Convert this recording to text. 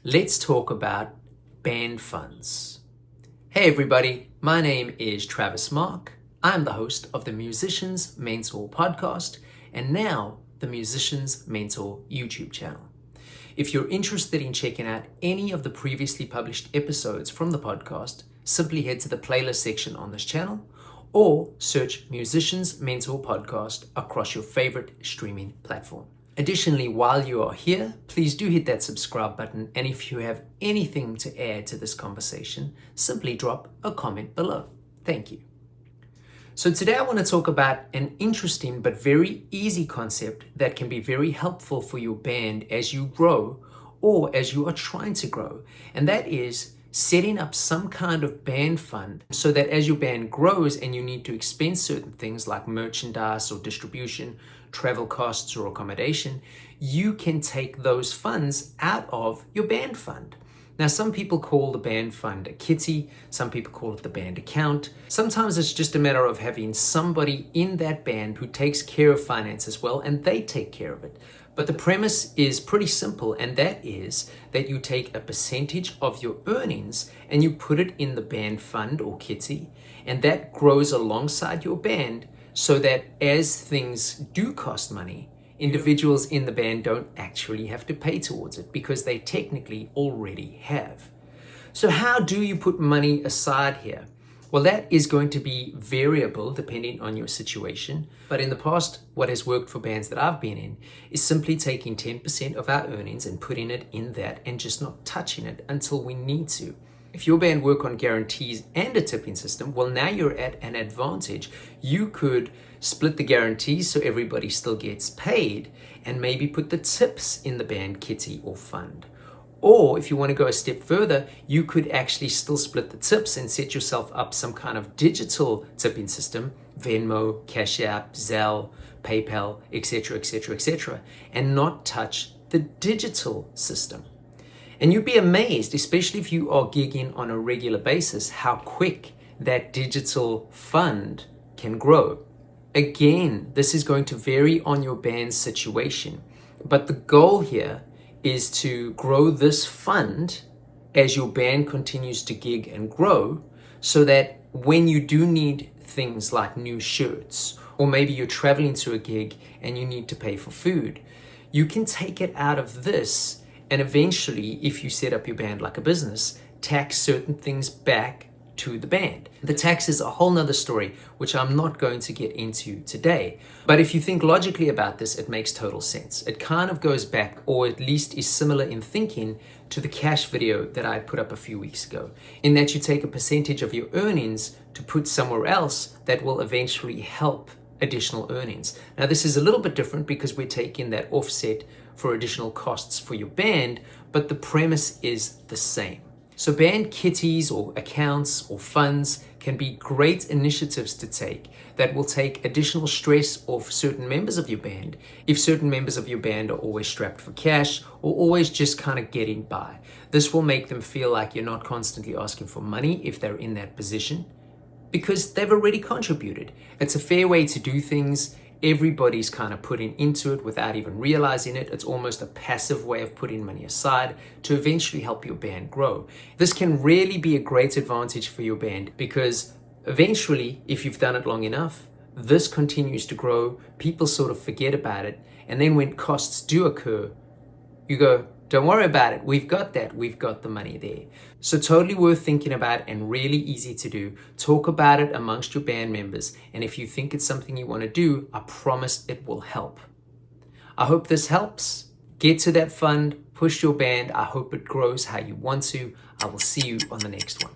Let's talk about band funds. Hey everybody, my name is Travis Mark. I'm the host of the Musician's Mentor podcast and now the Musician's Mentor YouTube channel. If you're interested in checking out any of the previously published episodes from the podcast, simply head to the playlist section on this channel or search Musician's Mentor podcast across your favorite streaming platform. Additionally, while you are here, please do hit that subscribe button, and if you have anything to add to this conversation, simply drop a comment below. Thank you. So today I want to talk about an interesting but very easy concept that can be very helpful for your band as you grow or as you are trying to grow, and that is setting up some kind of band fund so that as your band grows and you need to expense certain things like merchandise or distribution, travel costs or accommodation, you can take those funds out of your band fund. Now, some people call the band fund a kitty, some people call it the band account. Sometimes it's just a matter of having somebody in that band who takes care of finance as well, and they take care of it. But the premise is pretty simple, and that is that you take a percentage of your earnings and you put it in the band fund or kitty, and that grows alongside your band so that as things do cost money, individuals in the band don't actually have to pay towards it because they technically already have. So how do you put money aside here? Well, that is going to be variable depending on your situation. But in the past, what has worked for bands that I've been in is simply taking 10% of our earnings and putting it in that and just not touching it until we need to. If your band work on guarantees and a tipping system, well, now you're at an advantage. You could split the guarantees so everybody still gets paid and maybe put the tips in the band kitty or fund. Or if you want to go a step further, you could actually still split the tips and set yourself up some kind of digital tipping system, Venmo, Cash App, Zelle, PayPal, etc., etc., etc., and not touch the digital system. And you'd be amazed, especially if you are gigging on a regular basis, how quick that digital fund can grow. Again, this is going to vary on your band's situation, but the goal here is to grow this fund as your band continues to gig and grow so that when you do need things like new shirts, or maybe you're traveling to a gig and you need to pay for food, you can take it out of this and eventually, if you set up your band like a business, tax certain things back to the band. The tax is a whole nother story, which I'm not going to get into today. But if you think logically about this, it makes total sense. It kind of goes back, or at least is similar in thinking, to the cash video that I put up a few weeks ago, in that you take a percentage of your earnings to put somewhere else that will eventually help additional earnings. Now, this is a little bit different because we're taking that offset for additional costs for your band, but the premise is the same. So band kitties or accounts or funds can be great initiatives to take that will take additional stress off certain members of your band if certain members of your band are always strapped for cash or always just kind of getting by. This will make them feel like you're not constantly asking for money if they're in that position because they've already contributed. It's a fair way to do things. Everybody's kind of putting into it without even realizing it. It's almost a passive way of putting money aside to eventually help your band grow. This can really be a great advantage for your band because eventually, if you've done it long enough, this continues to grow, people sort of forget about it, and then when costs do occur, you go, don't worry about it, we've got that, we've got the money there. So totally worth thinking about and really easy to do. Talk about it amongst your band members, and if you think it's something you want to do, I promise it will help. I hope this helps. Get to that fund, push your band. I hope it grows how you want to. I will see you on the next one.